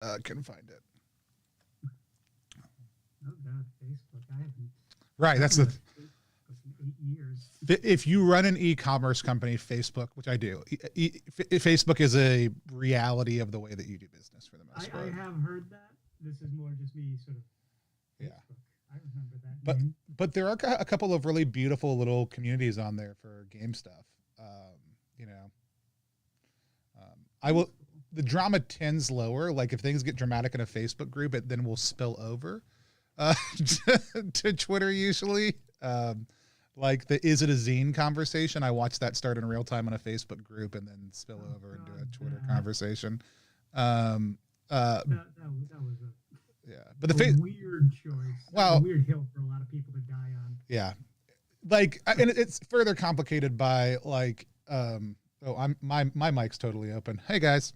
Couldn't find it. Oh God, Facebook. I haven't. Right, that's the. Facebook in 8 years. If you run an e-commerce company, Facebook, which I do, Facebook is a reality of the way that you do business for the most part. I have heard that. This is more just me sort of. Facebook. Yeah. I remember that name. But there are a couple of really beautiful little communities on there for game stuff. You know, I will. The drama tends lower. Like if things get dramatic in a Facebook group, it then will spill over to Twitter usually. Like the "Is it a zine" conversation. I watched that start in real time on a Facebook group and then spill over into a Twitter conversation. That was yeah, but the weird choice. Well, a weird hill for a lot of people to die on. Yeah, like, and it's further complicated by like, my mic's totally open. Hey guys.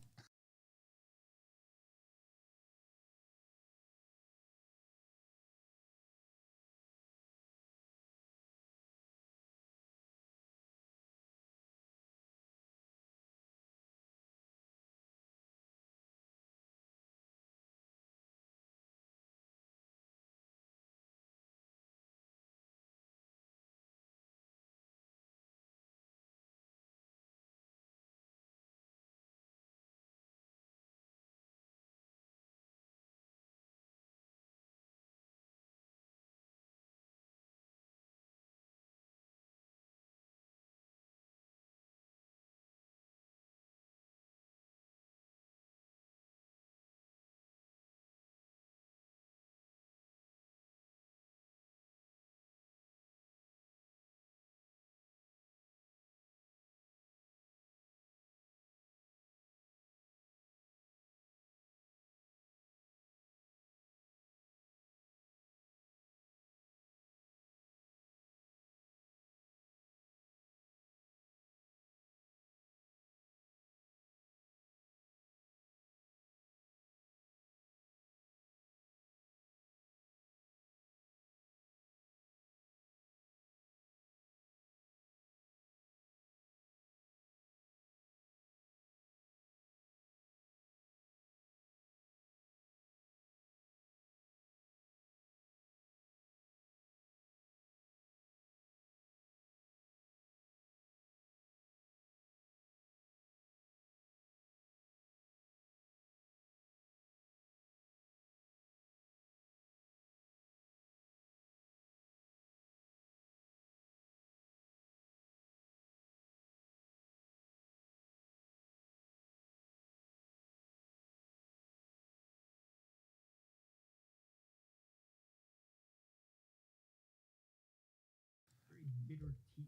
Bitter tea.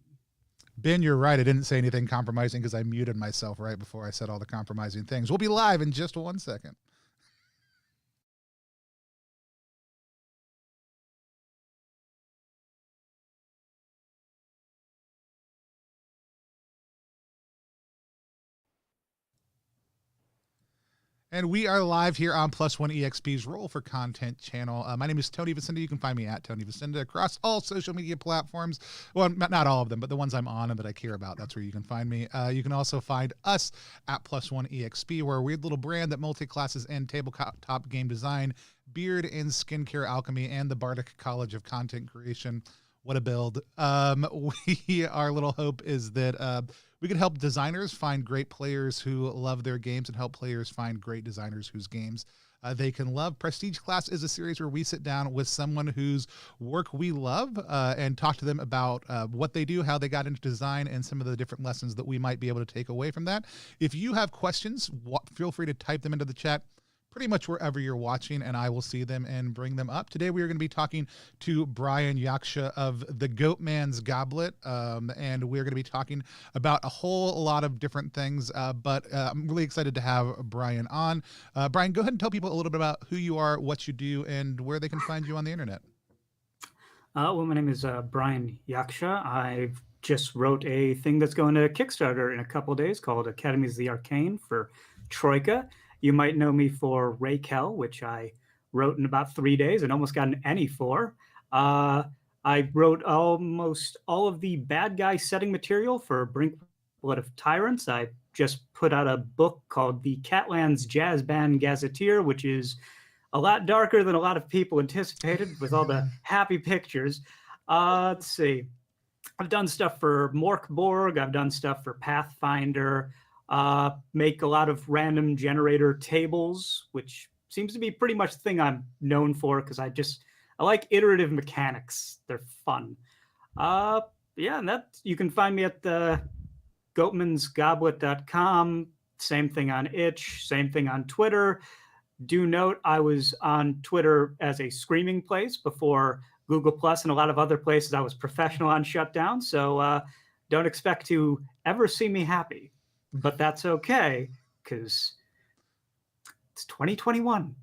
Ben, you're right. I didn't say anything compromising because I muted myself right before I said all the compromising things. We'll be live in just 1 second. And we are live here on Plus One EXP's Roll for Content channel. My name is Tony Vicinda. You can find me at Tony Vicinda across all social media platforms. Well, not all of them, but the ones I'm on and that I care about. That's where you can find me. You can also find us at Plus One EXP. We're a weird little brand that multi-classes and tabletop game design, beard and skincare alchemy, and the Bardic College of Content Creation. What a build. Our little hope is that we could help designers find great players who love their games and help players find great designers whose games they can love. Prestige Class is a series where we sit down with someone whose work we love and talk to them about what they do, how they got into design, and some of the different lessons that we might be able to take away from that. If you have questions, feel free to type them into the chat pretty much wherever you're watching, and I will see them and bring them up. Today we are going to be talking to Brian Yaksha of the Goatman's Goblet, and we're going to be talking about a whole lot of different things, but I'm really excited to have Brian on. Brian, go ahead and tell people a little bit about who you are, what you do, and where they can find you on the internet. Well, my name is Brian Yaksha. I just wrote a thing that's going to Kickstarter in a couple of days called Academies the Arcane for Troika. You might know me for Rakehell, which I wrote in about 3 days and almost got an Emmy for. I wrote almost all of the bad guy setting material for Brink Blood of Tyrants. I just put out a book called The Catlands Jazz Band Gazetteer, which is a lot darker than a lot of people anticipated with all the happy pictures. Let's see. I've done stuff for Morkborg. I've done stuff for Pathfinder. Make a lot of random generator tables, which seems to be pretty much the thing I'm known for because I like iterative mechanics. They're fun. Yeah, and that you can find me at the goatmansgoblet.com. Same thing on Itch. Same thing on Twitter. Do note I was on Twitter as a screaming place before Google Plus and a lot of other places I was professional on shut down. So don't expect to ever see me happy, but that's okay because it's 2021.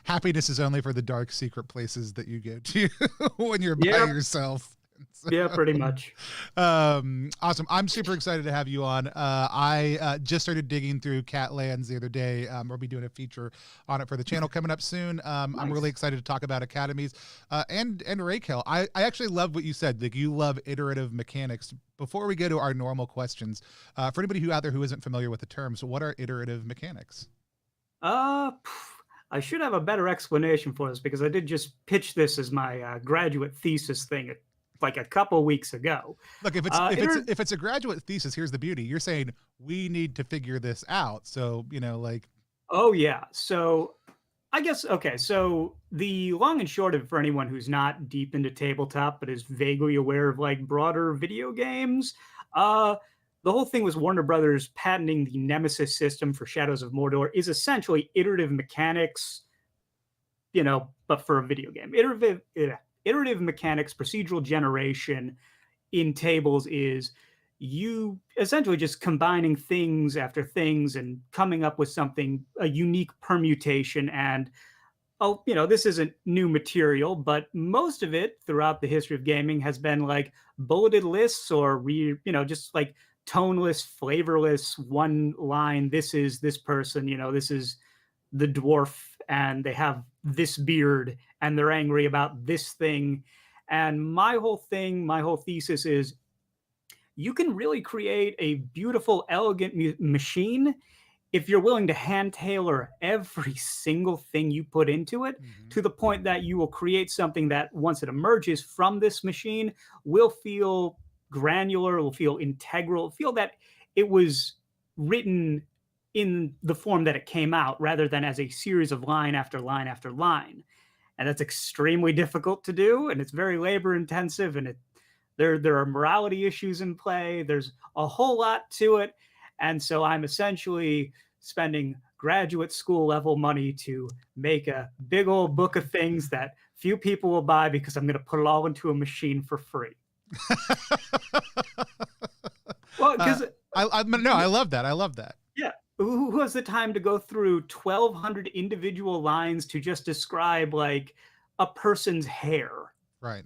Happiness is only for the dark secret places that you go to when you're by yourself. So, yeah, pretty much. Awesome. I'm super excited to have you on. I just started digging through Catlands the other day. We'll be doing a feature on it for the channel coming up soon. Nice. I'm really excited to talk about Academies and Rakehell. I actually love what you said. Like, you love iterative mechanics. Before we go to our normal questions, for anybody out there who isn't familiar with the terms, what are iterative mechanics? I should have a better explanation for this because I did just pitch this as my graduate thesis thing like a couple weeks ago. Look, if it's a graduate thesis, here's the beauty. You're saying we need to figure this out. So, like. Oh yeah. So I guess, okay. So the long and short of it for anyone who's not deep into tabletop, but is vaguely aware of like broader video games, the whole thing was Warner Brothers patenting the Nemesis system for Shadows of Mordor is essentially iterative mechanics, but for a video game. Iterative mechanics, procedural generation in tables is you essentially just combining things after things and coming up with something, a unique permutation. And, this isn't new material, but most of it throughout the history of gaming has been like bulleted lists or, just like toneless, flavorless, one line. This is this person, this is the dwarf and they have this beard and they're angry about this thing. And my whole thesis is you can really create a beautiful, elegant machine if you're willing to hand tailor every single thing you put into it to the point that you will create something that once it emerges from this machine will feel granular, will feel integral, feel that it was written in the form that it came out rather than as a series of line after line after line. And that's extremely difficult to do. And it's very labor intensive. And there are morality issues in play. There's a whole lot to it. And so I'm essentially spending graduate school level money to make a big old book of things that few people will buy because I'm going to put it all into a machine for free. Well, because I love that. I love that. Yeah. Who has the time to go through 1,200 individual lines to just describe like a person's hair? Right.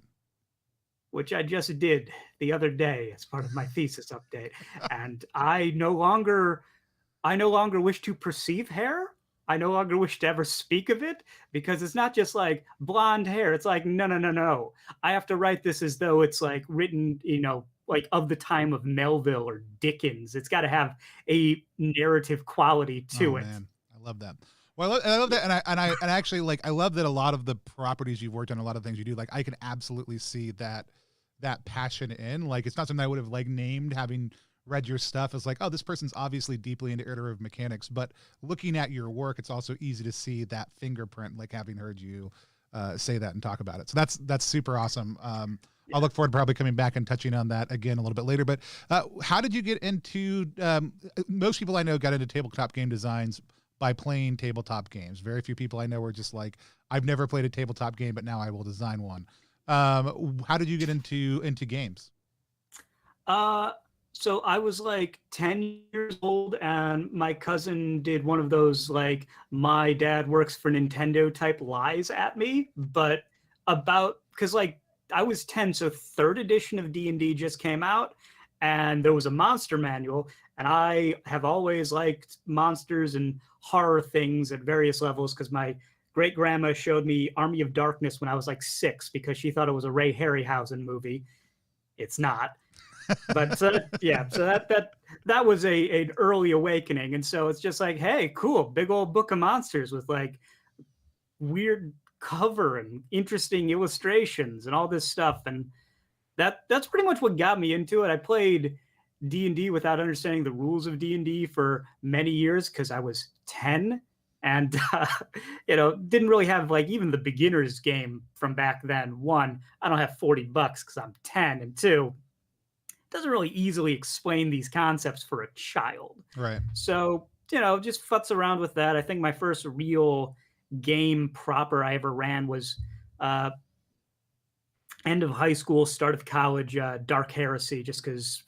Which I just did the other day as part of my thesis update. And I no longer wish to perceive hair. I no longer wish to ever speak of it because it's not just like blonde hair. It's like, no. I have to write this as though it's like written, like of the time of Melville or Dickens. It's got to have a narrative quality to it. Man. I love that. Well, I love that. And I actually like, I love that a lot of the properties you've worked on, a lot of things you do, like I can absolutely see that passion in, like, it's not something I would have like named having read your stuff as like, oh, this person's obviously deeply into iterative mechanics, but looking at your work, it's also easy to see that fingerprint, like having heard you say that and talk about it. So that's super awesome. I'll look forward to probably coming back and touching on that again a little bit later. But how did you get into, most people I know got into tabletop game designs by playing tabletop games. Very few people I know were just like, I've never played a tabletop game, but now I will design one. How did you get into games? So I was like 10 years old and my cousin did one of those, like, my dad works for Nintendo type lies at me, but cause like I was 10. So 3rd edition of D&D just came out and there was a monster manual, and I have always liked monsters and horror things at various levels. Cause my great grandma showed me Army of Darkness when I was like 6 because she thought it was a Ray Harryhausen movie. It's not. But so that that was an early awakening. And so it's just like, hey, cool, big old book of monsters with like weird cover and interesting illustrations and all this stuff. And that's pretty much what got me into it. I played D&D without understanding the rules of D&D for many years because I was 10 and didn't really have like even the beginner's game from back then. One, I don't have $40 because I'm 10, and two, it doesn't really easily explain these concepts for a child. Right. So, just futz around with that. I think my first real game proper I ever ran was end of high school, start of college, Dark Heresy, just because,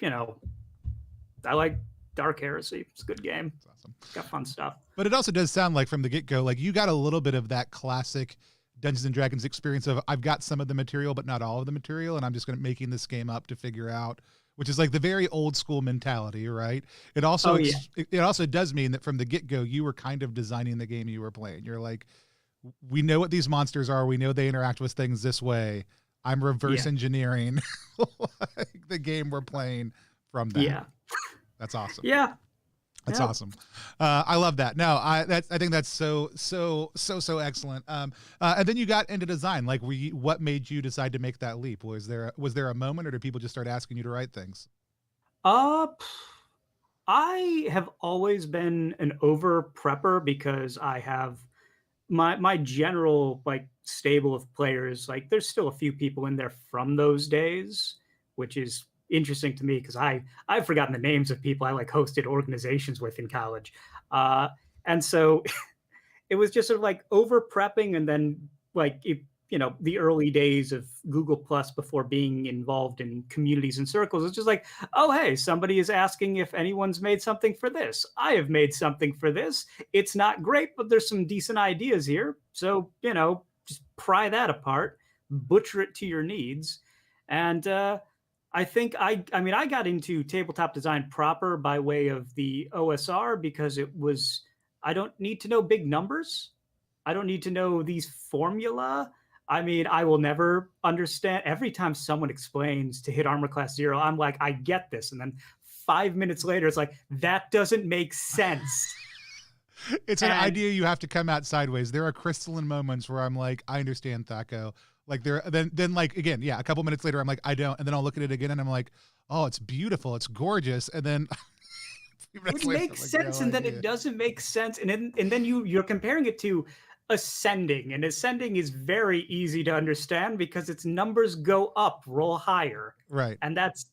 I like Dark Heresy. It's a good game. That's awesome. It's got fun stuff. But it also does sound like from the get-go, like you got a little bit of that classic Dungeons and Dragons experience of I've got some of the material, but not all of the material, and I'm just making this game up to figure out, which is like the very old school mentality, right? It also it also does mean that from the get-go, you were kind of designing the game you were playing. You're like, we know what these monsters are. We know they interact with things this way. I'm reverse engineering like the game we're playing from that. Yeah. That's awesome. Yeah. That's awesome. I love that. No, I think that's so excellent. And then you got into design. Like, what made you decide to make that leap? Was there a moment, or did people just start asking you to write things? I have always been an over prepper because I have my general like stable of players. Like, there's still a few people in there from those days, which is interesting to me because I've forgotten the names of people I like hosted organizations with in college. And so it was just sort of like over prepping, and then like, the early days of Google Plus before being involved in communities and circles. It's just like, oh, hey, somebody is asking if anyone's made something for this. I have made something for this. It's not great, but there's some decent ideas here. So, just pry that apart, butcher it to your needs. And, I think I got into tabletop design proper by way of the OSR because I don't need to know big numbers. I don't need to know these formula. I will never understand. Every time someone explains to hit armor class 0, I'm like, I get this. And then 5 minutes later, it's like, that doesn't make sense. It's an idea you have to come out sideways. There are crystalline moments where I'm like, I understand, Thaco. Like then like, again, a couple minutes later, I'm like, I don't. And then I'll look at it again and I'm like, oh, it's beautiful. It's gorgeous. And then which makes sense. And then it doesn't make sense. And then you're comparing it to ascending, and ascending is very easy to understand because its numbers go up, roll higher. Right. And that's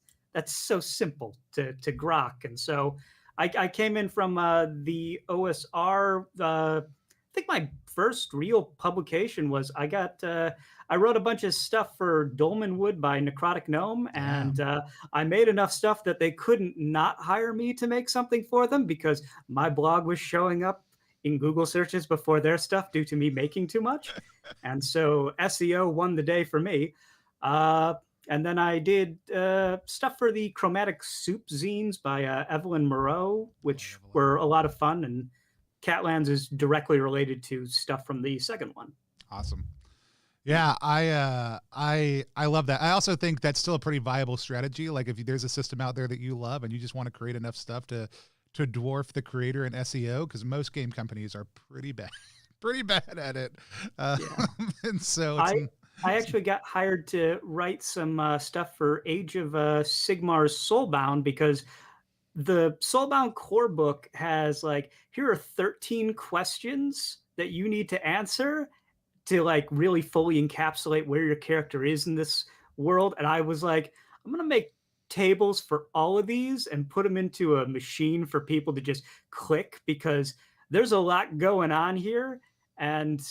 so simple to grok. And so I came in from the OSR. I think my first real publication was I wrote a bunch of stuff for Dolmen Wood by Necrotic Gnome, and I made enough stuff that they couldn't not hire me to make something for them because my blog was showing up in Google searches before their stuff due to me making too much. And so SEO won the day for me. And then I did stuff for the Chromatic Soup zines by Evelyn Moreau, which were a lot of fun. And Catlands is directly related to stuff from the second one. Awesome. Yeah, I love that. I also think that's still a pretty viable strategy. Like, if there's a system out there that you love and you just want to create enough stuff to dwarf the creator in SEO, because most game companies are pretty bad at it. And so I actually got hired to write some stuff for Age of Sigmar's Soulbound, because the Soulbound core book has like, here are 13 questions that you need to answer to like really fully encapsulate where your character is in this world. And I was like, I'm going to make tables for all of these and put them into a machine for people to just click, because there's a lot going on here. And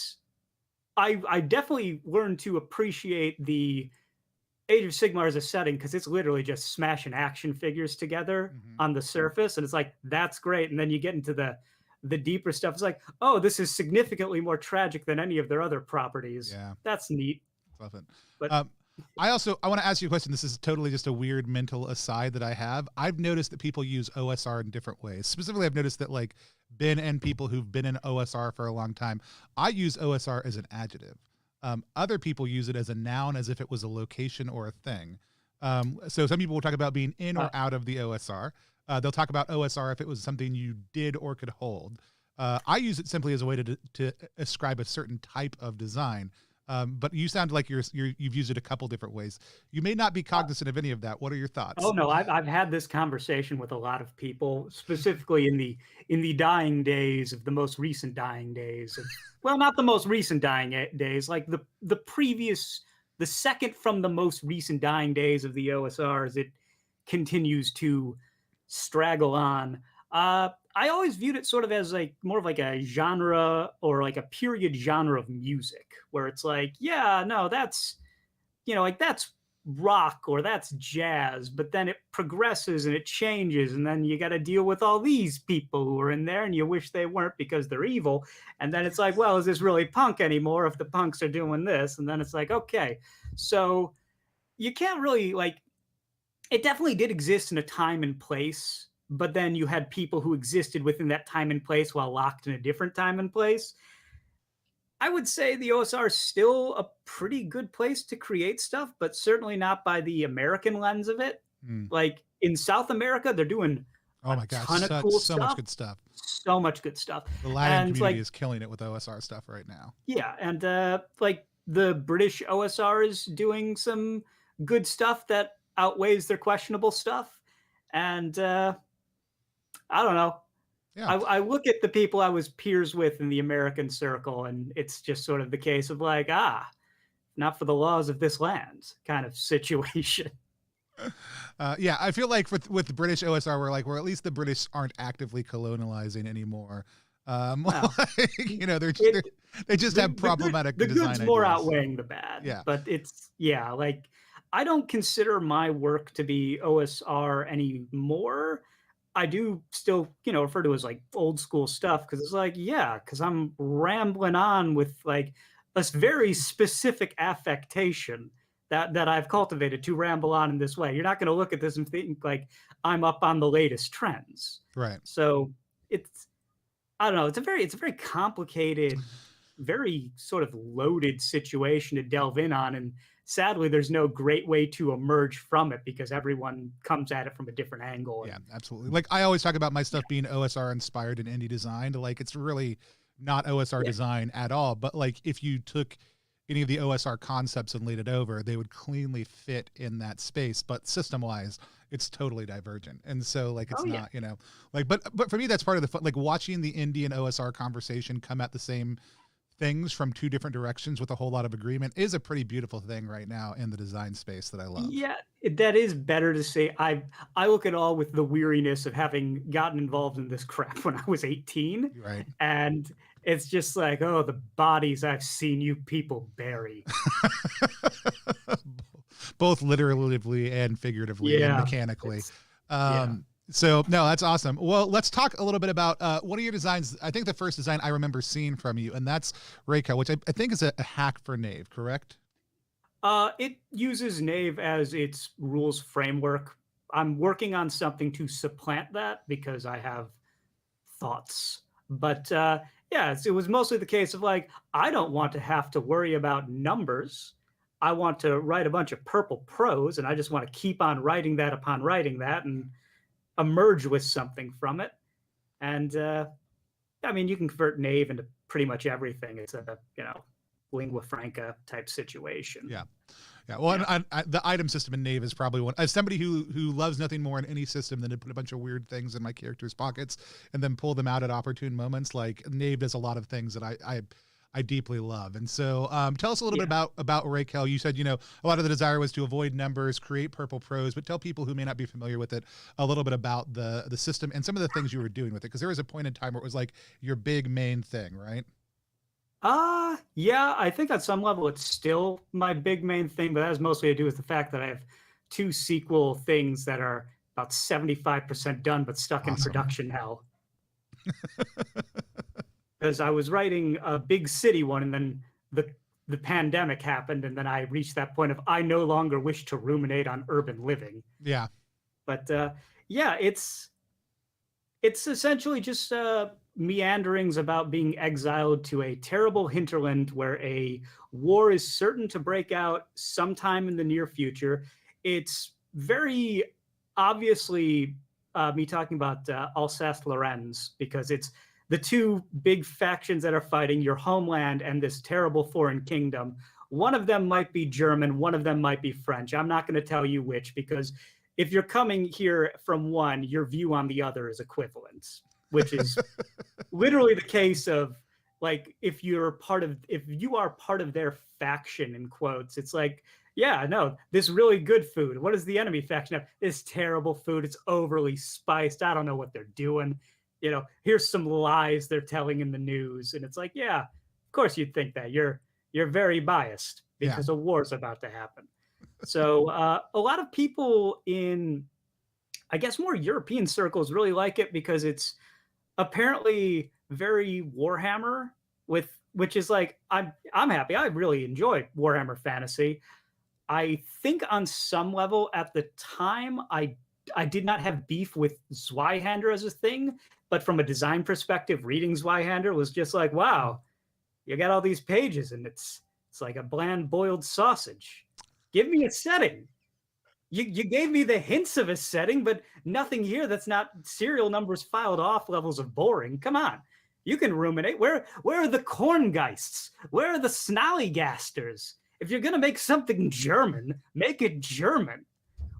I definitely learned to appreciate the Age of Sigmar as a setting, because it's literally just smashing action figures together on the surface. And it's like, that's great. And then you get into the deeper stuff. It's like, oh, this is significantly more tragic than any of their other properties. Yeah. That's neat. Love it. But I want to ask you a question. This is totally just a weird mental aside that I have. I've noticed that people use OSR in different ways. Specifically, I've noticed that like Ben and people who've been in OSR for a long time, I use OSR as an adjective. Other people use it as a noun, as if it was a location or a thing. So some people will talk about being in or out of the OSR. They'll talk about OSR if it was something you did or could hold. I use it simply as a way to ascribe a certain type of design. But you sound like you've used it a couple different ways. You may not be cognizant of any of that. What are your thoughts? Oh no, I've had this conversation with a lot of people, specifically in the dying days of the most recent dying days. Well, not the most recent dying days, like the second from the most recent dying days of the OSRs. It continues to straggle on. I always viewed it sort of as like more of like a genre or like a period genre of music, where it's like, yeah, no, that's, like that's rock or that's jazz, but then it progresses and it changes, and then you got to deal with all these people who are in there and you wish they weren't because they're evil, and then it's like, well, is this really punk anymore if the punks are doing this? And then it's like, okay, so you can't really like, it definitely did exist in a time and place, but then you had people who existed within that time and place while locked in a different time and place. I would say the OSR is still a pretty good place to create stuff, but certainly not by the American lens of it. Like in South America, they're doing oh my gosh, ton of cool so stuff. much good stuff. So much good stuff. The Latin community is killing it with OSR stuff right now. Yeah, and like the British OSR is doing some good stuff that outweighs their questionable stuff. And I don't know. Yeah. I look at the people I was peers with in the American circle, and it's just sort of the case of like, not for the laws of this land kind of situation. Yeah, I feel like with the British OSR, we're at least the British aren't actively colonializing anymore. Well, they just have problematic the design good's ideas. More outweighing the bad. Yeah, but it's like I don't consider my work to be OSR anymore. I do still, refer to as like old school stuff, because it's like, because I'm rambling on with like a very specific affectation that I've cultivated to ramble on in this way. You're not going to look at this and think like I'm up on the latest trends. Right. So I don't know. It's a very complicated, very sort of loaded situation to delve in on. And sadly, there's no great way to emerge from it because everyone comes at it from a different angle. Yeah, absolutely. Like I always talk about my stuff being OSR inspired and indie designed. Like it's really not OSR design at all. But like if you took any of the OSR concepts and laid it over, they would cleanly fit in that space. But system wise, it's totally divergent. And so like it's not, like but for me, that's part of the fun. Like watching the indie and OSR conversation come at the same things from two different directions with a whole lot of agreement is a pretty beautiful thing right now in the design space that I love. Yeah, that is better to say. I look at all with the weariness of having gotten involved in this crap when I was 18. Right. And it's just like, oh, the bodies I've seen you people bury. Both literally and figuratively and mechanically. So no, that's awesome. Well, let's talk a little bit about one of your designs. I think the first design I remember seeing from you, and that's Rakehell, which I think is a hack for Knave, correct? It uses Knave as its rules framework. I'm working on something to supplant that because I have thoughts. But it was mostly the case of like, I don't want to have to worry about numbers. I want to write a bunch of purple prose, and I just want to keep on writing that upon writing that and emerge with something from it. And I mean, you can convert Knave into pretty much everything. It's a lingua franca type situation. Yeah. Well, I, the item system in Knave is probably one. As somebody who loves nothing more in any system than to put a bunch of weird things in my character's pockets and then pull them out at opportune moments, like Knave does a lot of things that I deeply love. And so tell us a little bit about Rakehell. You said, a lot of the desire was to avoid numbers, create purple prose, but tell people who may not be familiar with it a little bit about the system and some of the things you were doing with it. Because there was a point in time where it was like your big main thing, right? Yeah, I think at some level it's still my big main thing, but that has mostly to do with the fact that I have 2 sequel things that are about 75% done, but stuck in production hell. Because I was writing a big city one, and then the pandemic happened, and then I reached that point of I no longer wish to ruminate on urban living. Yeah. But it's essentially just meanderings about being exiled to a terrible hinterland where a war is certain to break out sometime in the near future. It's very obviously me talking about Alsace-Lorraine, because it's the two big factions that are fighting your homeland and this terrible foreign kingdom. One of them might be German, one of them might be French. I'm not going to tell you which, because if you're coming here from one, your view on the other is equivalent, which is literally the case of, like, if you are part of their faction, in quotes, it's like, yeah, no, this really good food. What does the enemy faction have? This terrible food. It's overly spiced. I don't know what they're doing. Here's some lies they're telling in the news. And it's like, yeah, of course you'd think that. You're very biased because a war's about to happen. So a lot of people in, I guess, more European circles really like it because it's apparently very Warhammer, which is like, I'm happy. I really enjoy Warhammer Fantasy. I think on some level at the time, I did not have beef with Zweihander as a thing, but from a design perspective, reading Zweihander was just like, wow, you got all these pages and it's like a bland boiled sausage. Give me a setting. You gave me the hints of a setting, but nothing here that's not serial numbers filed off levels of boring. Come on. You can ruminate. Where are the Korngeists? Where are the Snallygasters? If you're going to make something German, make it German,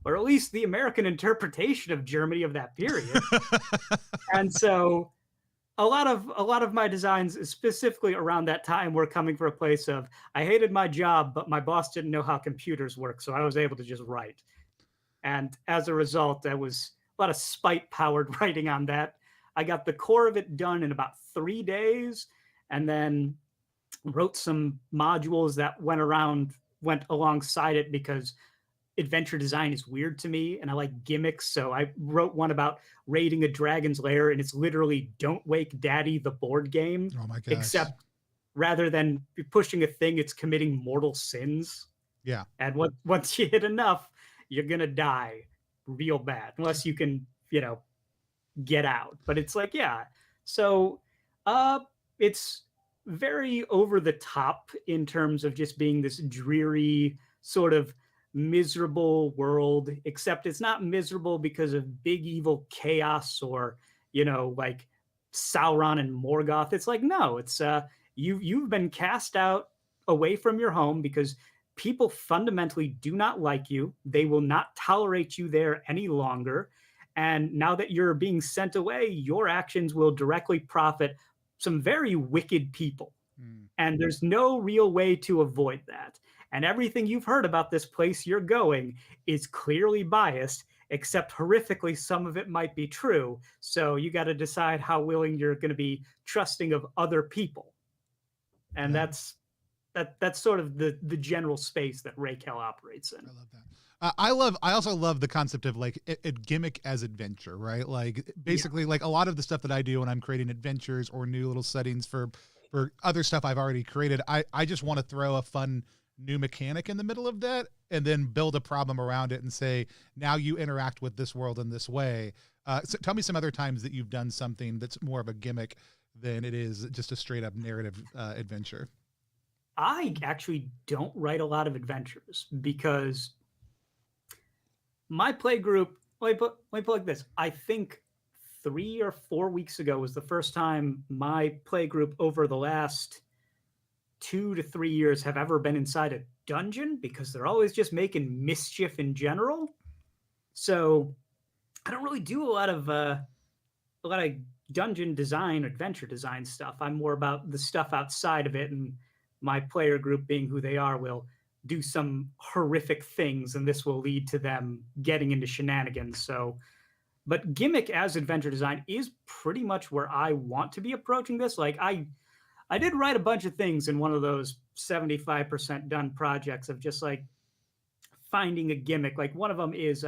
or at least the American interpretation of Germany of that period. And so a lot of my designs, specifically around that time, were coming from a place of, I hated my job, but my boss didn't know how computers work, so I was able to just write. And as a result, there was a lot of spite-powered writing on that. I got the core of it done in about 3 days, and then wrote some modules that went alongside it, because adventure design is weird to me and I like gimmicks. So I wrote one about raiding a dragon's lair, and it's literally Don't Wake Daddy, the board game. Oh my gosh. Except rather than pushing a thing, it's committing mortal sins. Yeah. And once you hit enough, you're going to die real bad unless you can, get out. But it's like, yeah. So it's very over the top in terms of just being this dreary sort of miserable world, except it's not miserable because of big evil chaos or, like Sauron and Morgoth. It's like, no, it's you've been cast out away from your home because people fundamentally do not like you. They will not tolerate you there any longer. And now that you're being sent away, your actions will directly profit some very wicked people. And there's no real way to avoid that. And everything you've heard about this place you're going is clearly biased, except horrifically some of it might be true. So you got to decide how willing you're going to be trusting of other people. And that's sort of the general space that Rakehell operates in. I love that. I also love the concept of like a gimmick as adventure, right? Like basically like a lot of the stuff that I do when I'm creating adventures or new little settings for other stuff I've already created, I just want to throw a fun new mechanic in the middle of that and then build a problem around it and say, now you interact with this world in this way. So tell me some other times that you've done something that's more of a gimmick than it is just a straight up narrative adventure. I actually don't write a lot of adventures because my play group, let me put like this. I think 3 or 4 weeks ago was the first time my play group over the last 2 to 3 years have ever been inside a dungeon, because they're always just making mischief in general. So I don't really do a lot of dungeon design, adventure design stuff. I'm more about the stuff outside of it, and my player group, being who they are, will do some horrific things, and this will lead to them getting into shenanigans. So, but gimmick as adventure design is pretty much where I want to be approaching this. Like I did write a bunch of things in one of those 75% done projects of just like finding a gimmick. Like one of them is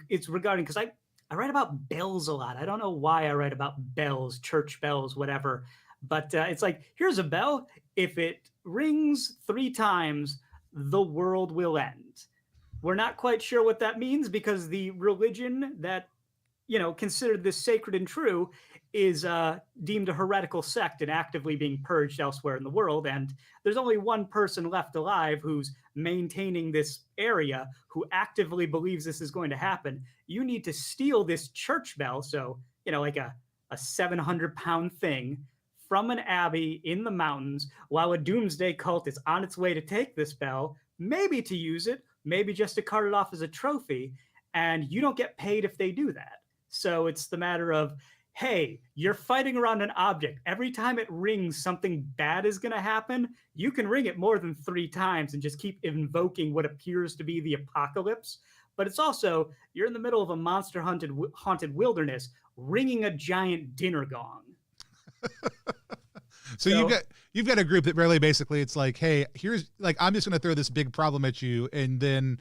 it's regarding, because I write about bells a lot. I don't know why I write about bells, church bells, whatever. But it's like, here's a bell. If it rings 3 times, the world will end. We're not quite sure what that means, because the religion that considered this sacred and true is deemed a heretical sect and actively being purged elsewhere in the world. And there's only one person left alive who's maintaining this area, who actively believes this is going to happen. You need to steal this church bell. So, like a 700-pound thing from an abbey in the mountains while a doomsday cult is on its way to take this bell, maybe to use it, maybe just to cart it off as a trophy. And you don't get paid if they do that. So it's the matter of, hey, you're fighting around an object. Every time it rings, something bad is going to happen. You can ring it more than 3 times and just keep invoking what appears to be the apocalypse. But it's also, you're in the middle of a monster haunted wilderness, ringing a giant dinner gong. So you've got a group that really basically it's like, hey, here's like, I'm just going to throw this big problem at you, and then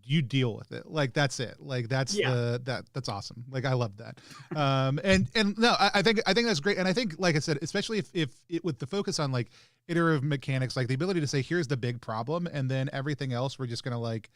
you deal with it. Like, that's it. Like, that's that's awesome. Like, I love that. And no, I think that's great. And I think, like I said, especially if it, with the focus on like iterative mechanics, like the ability to say, here's the big problem, and then everything else we're just going to like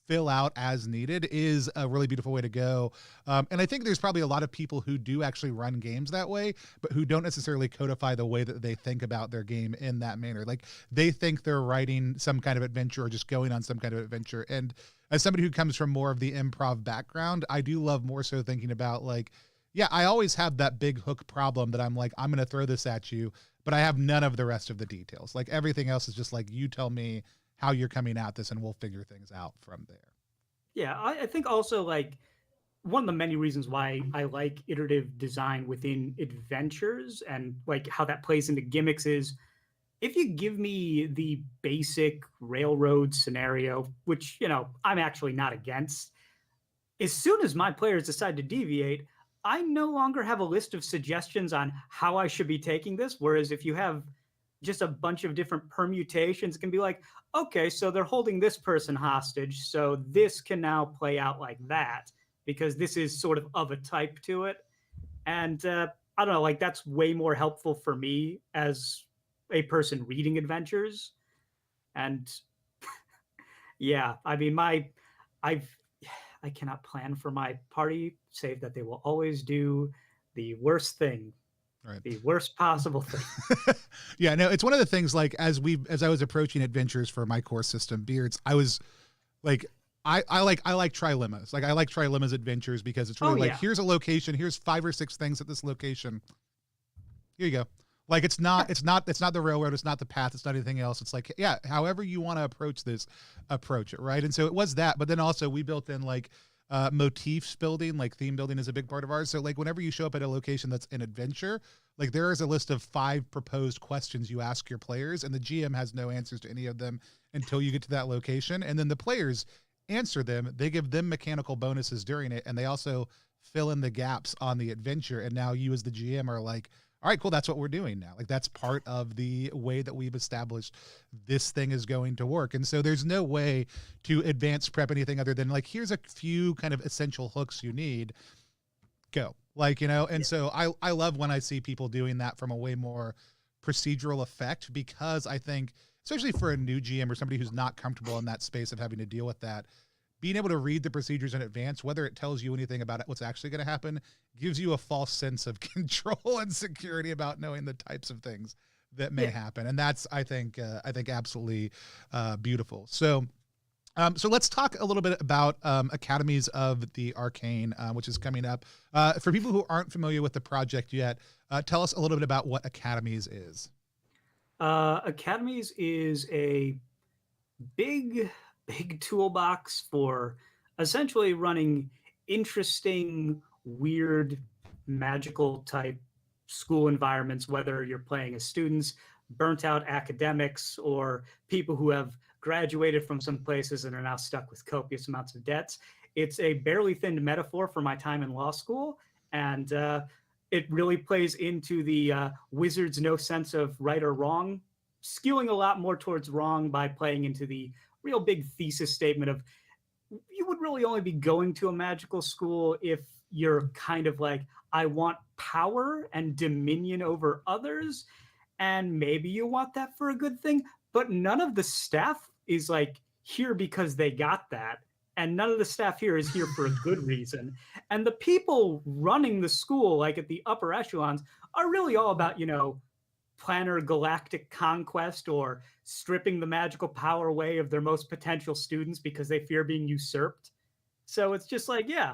fill out as needed is a really beautiful way to go. And I think there's probably a lot of people who do actually run games that way, but who don't necessarily codify the way that they think about their game in that manner. Like, they think they're writing some kind of adventure or just going on some kind of adventure. And as somebody who comes from more of the improv background, I do love more so thinking about like, yeah, I always have that big hook problem that I'm like, I'm going to throw this at you, but I have none of the rest of the details. Like, everything else is just like, you tell me how you're coming at this and we'll figure things out from there. Yeah, I think also like one of the many reasons why I like iterative design within adventures and like how that plays into gimmicks is if you give me the basic railroad scenario, which, I'm actually not against, as soon as my players decide to deviate, I no longer have a list of suggestions on how I should be taking this. Whereas if you have just a bunch of different permutations, it can be like, okay, so they're holding this person hostage, so this can now play out like that because this is sort of a type to it. And I don't know, like that's way more helpful for me as a person reading adventures. And yeah, I mean, I cannot plan for my party, save that they will always do the worst thing. Right. The worst possible thing. Yeah, no, it's one of the things like as I was approaching adventures for my core system, Beards, I was like, I like trilemmas. Like, I like trilemmas adventures because it's really here's a location, here's 5 or 6 things at this location. Here you go. Like, it's not the railroad, it's not the path, it's not anything else. It's like, yeah, however you want to approach this, approach it, right? And so it was that, but then also we built in like motifs building, like theme building is a big part of ours. So like whenever you show up at a location that's an adventure, like there is a list of 5 proposed questions you ask your players, and the GM has no answers to any of them until you get to that location. And then the players answer them. They give them mechanical bonuses during it, and they also fill in the gaps on the adventure. And now you as the GM are like, all right, cool, that's what we're doing now. Like, that's part of the way that we've established this thing is going to work. And so there's no way to advance prep anything other than like, here's a few kind of essential hooks you need, go. Like, and so I love when I see people doing that from a way more procedural effect, because I think, especially for a new GM or somebody who's not comfortable in that space of having to deal with that, being able to read the procedures in advance, whether it tells you anything about what's actually going to happen, gives you a false sense of control and security about knowing the types of things that may happen. And that's, I think absolutely beautiful. So let's talk a little bit about Academies of the Arcane, which is coming up. For people who aren't familiar with the project yet, tell us a little bit about what Academies is. Academies is a big toolbox for essentially running interesting, weird, magical type school environments, whether you're playing as students, burnt out academics, or people who have graduated from some places and are now stuck with copious amounts of debts. It's a barely thinned metaphor for my time in law school, and it really plays into the wizard's no sense of right or wrong, skewing a lot more towards wrong by playing into the real big thesis statement of you would really only be going to a magical school if you're kind of like, I want power and dominion over others, and maybe you want that for a good thing, but none of the staff is like here because they got that. and none of the staff here is here for a good reason. And the people running the school, like at the upper echelons, are really all about, planar galactic conquest or stripping the magical power away of their most potential students because they fear being usurped. So it's just like, yeah,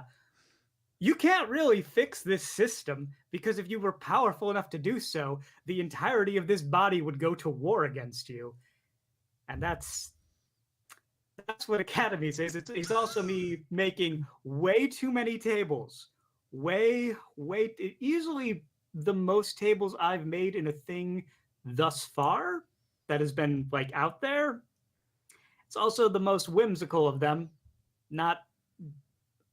you can't really fix this system, because if you were powerful enough to do so, the entirety of this body would go to war against you. And that's what Academies is. It's also me making way too many tables. Easily the most tables I've made in a thing thus far that has been like out there. It's also the most whimsical of them, not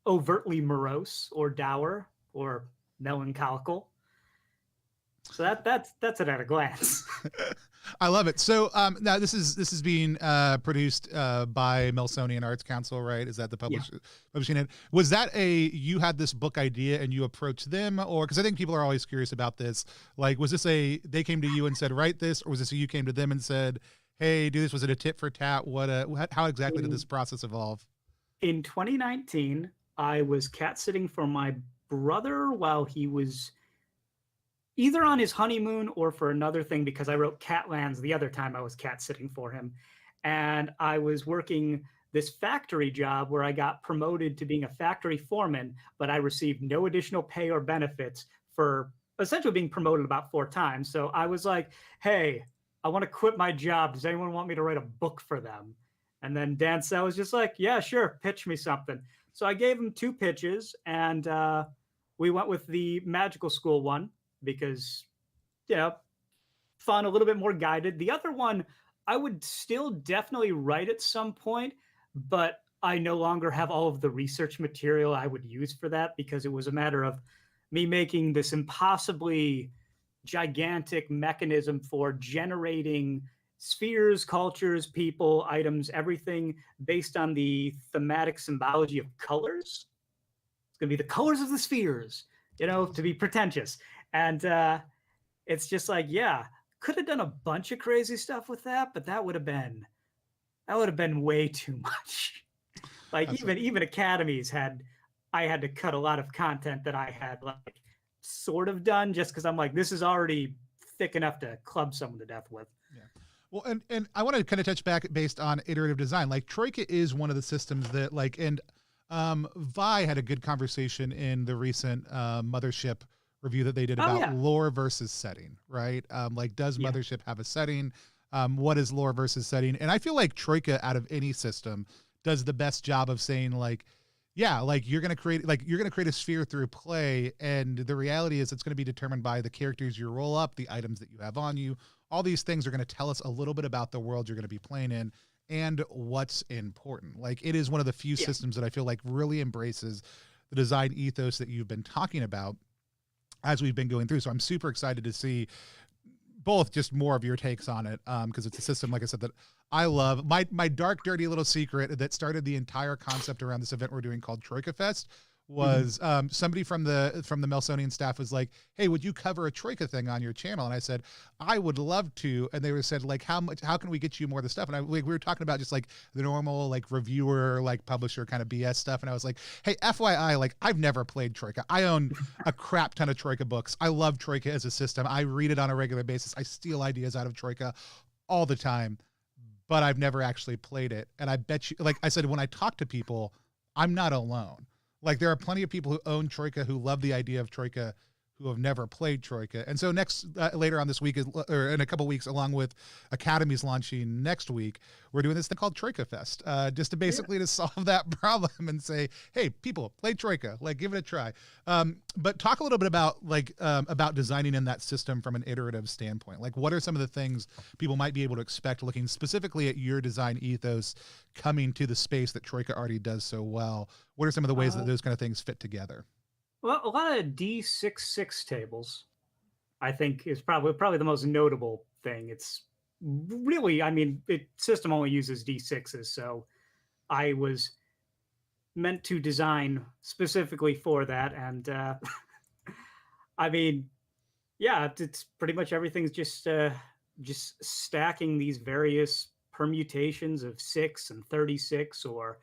overtly morose or dour or melancholical. So that's it at a glance. I love it. So now this is being produced by Melsonian Arts Council, right? Is that the publishing it? Was that you had this book idea and you approached them, or because I think people are always curious about this? Like, was this they came to you and said write this, or was this you came to them and said, hey, do this? Was it a tit for tat? How exactly did this process evolve? In 2019, I was cat sitting for my brother while he was either on his honeymoon or for another thing, because I wrote Catlands the other time I was cat sitting for him. And I was working this factory job where I got promoted to being a factory foreman, but I received no additional pay or benefits for essentially being promoted about 4 times. So I was like, hey, I want to quit my job. Does anyone want me to write a book for them? And then Dan Sell was just like, yeah, sure, pitch me something. So I gave him 2 pitches, and we went with the magical school one because, fun, a little bit more guided. The other one, I would still definitely write at some point, but I no longer have all of the research material I would use for that, because it was a matter of me making this impossibly gigantic mechanism for generating spheres, cultures, people, items, everything based on the thematic symbology of colors. It's going to be the colors of the spheres, to be pretentious. And it's just like, yeah, could have done a bunch of crazy stuff with that, but that would have been way too much. Like even Academies I had to cut a lot of content that I had like sort of done, just because I'm like, this is already thick enough to club someone to death with. Yeah. Well, and I want to kind of touch back based on iterative design. Like Troika is one of the systems that Vi had a good conversation in the recent Mothership review that they did about lore versus setting, right? Does Mothership have a setting? What is lore versus setting? And I feel like Troika, out of any system, does the best job of saying you're going to create a sphere through play. And the reality is it's going to be determined by the characters you roll up, the items that you have on you. All these things are going to tell us a little bit about the world you're going to be playing in and what's important. Like, it is one of the few systems that I feel like really embraces the design ethos that you've been talking about as we've been going through. So I'm super excited to see both just more of your takes on it, because it's a system, like I said, that I love. My dark, dirty little secret that started the entire concept around this event we're doing called TroikaFest was somebody from the Melsonian staff was like, hey, would you cover a Troika thing on your channel? And I said, I would love to. And they said, like, how can we get you more of the stuff? And we were talking about just like the normal, like, reviewer, like, publisher kind of BS stuff. And I was like, hey, FYI, like, I've never played Troika. I own a crap ton of Troika books. I love Troika as a system. I read it on a regular basis. I steal ideas out of Troika all the time, but I've never actually played it. And I bet you, like I said, when I talk to people, I'm not alone. Like, there are plenty of people who own Troika who love the idea of Troika who have never played Troika. And so later on this week, or in a couple weeks, along with Academies launching next week, we're doing this thing called TroikaFest, just to basically to solve that problem and say, hey, people, play Troika, like, give it a try. But talk a little bit about about designing in that system from an iterative standpoint. Like, what are some of the things people might be able to expect looking specifically at your design ethos coming to the space that Troika already does so well? What are some of the ways that those kind of things fit together? Well, a lot of D66 tables, I think, is probably the most notable thing. It's really, system only uses D6s, so I was meant to design specifically for that. And it's pretty much everything's just stacking these various permutations of 6 and 36, or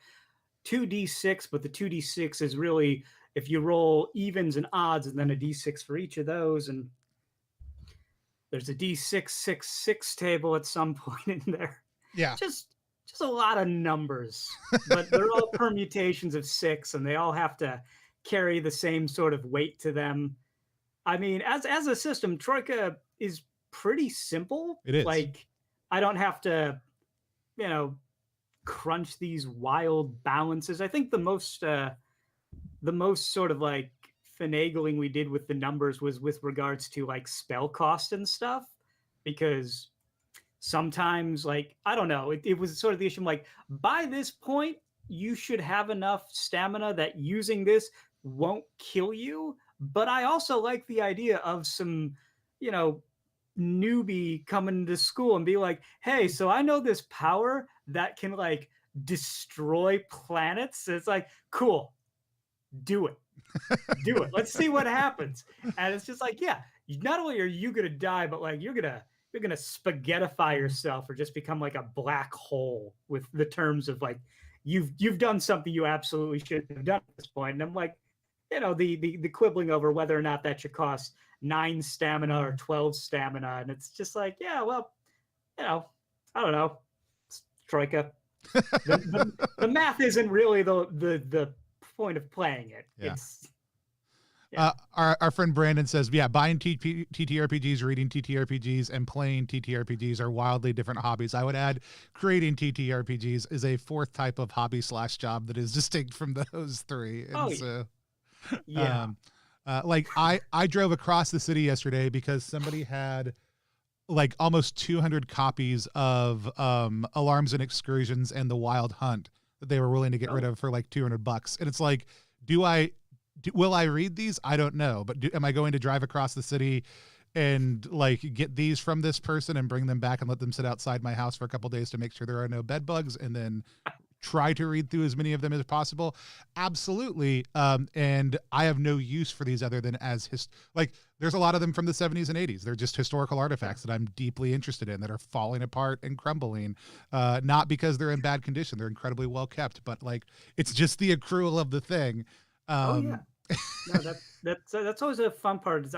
2d6, but the 2d6 is really if you roll evens and odds and then a d6 for each of those, and there's a d666 table at some point in there. Yeah. Just a lot of numbers, but they're all permutations of 6, and they all have to carry the same sort of weight to them. I mean, as a system, Troika is pretty simple. It is. Like, I don't have to, crunch these wild balances. I think the most sort of like finagling we did with the numbers was with regards to like spell cost and stuff, because sometimes, like, I don't know, it was sort of the issue. Like, by this point, you should have enough stamina that using this won't kill you. But I also like the idea of some, newbie coming to school and be like, hey, so I know this power that can like destroy planets. It's like, cool, do it. Do it. Let's see what happens. And it's just like, yeah, not only are you going to die, but like you're going to spaghettify yourself or just become like a black hole with the terms of like, you've done something you absolutely shouldn't have done at this point. And I'm like, the quibbling over whether or not that should cost 9 stamina or 12 stamina. And it's just like, yeah, well, I don't know. It's Troika. The math isn't really the point of playing it. Yeah. It's our friend Brandon says, yeah, buying TTRPGs, reading TTRPGs, and playing TTRPGs are wildly different hobbies. I would add creating TTRPGs is a 4th type of hobby / job that is distinct from those 3. And so, yeah. Like I drove across the city yesterday because somebody had like almost 200 copies of Alarms and Excursions and The Wild Hunt that they were willing to get rid of for like $200. And it's like, will I read these? I don't know. But am I going to drive across the city and like get these from this person and bring them back and let them sit outside my house for a couple days to make sure there are no bed bugs and then try to read through as many of them as possible? Absolutely. And I have no use for these other than as there's a lot of them from the 70s and 80s. They're just historical artifacts that I'm deeply interested in that are falling apart and crumbling. Not because they're in bad condition. They're incredibly well kept, but like, it's just the accrual of the thing. No, that's always a fun part. Is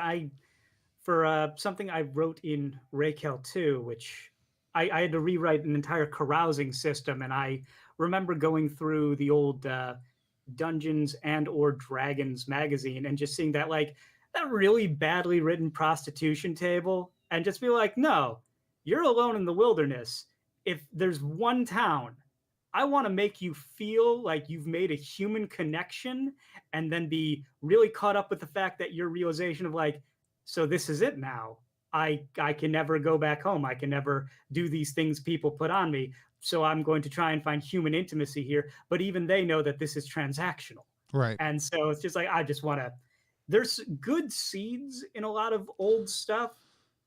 for something I wrote in Rakehell 2, which I had to rewrite an entire carousing system, and I remember going through the old Dungeons and or Dragons magazine and just seeing that really badly written prostitution table, and just be like, no, you're alone in the wilderness. If there's one town, I want to make you feel like you've made a human connection, and then be really caught up with the fact that your realization of like, so this is it now. I can never go back home. I can never do these things people put on me. So I'm going to try and find human intimacy here. But even they know that this is transactional. Right. And so it's just like, I just want to, there's good seeds in a lot of old stuff.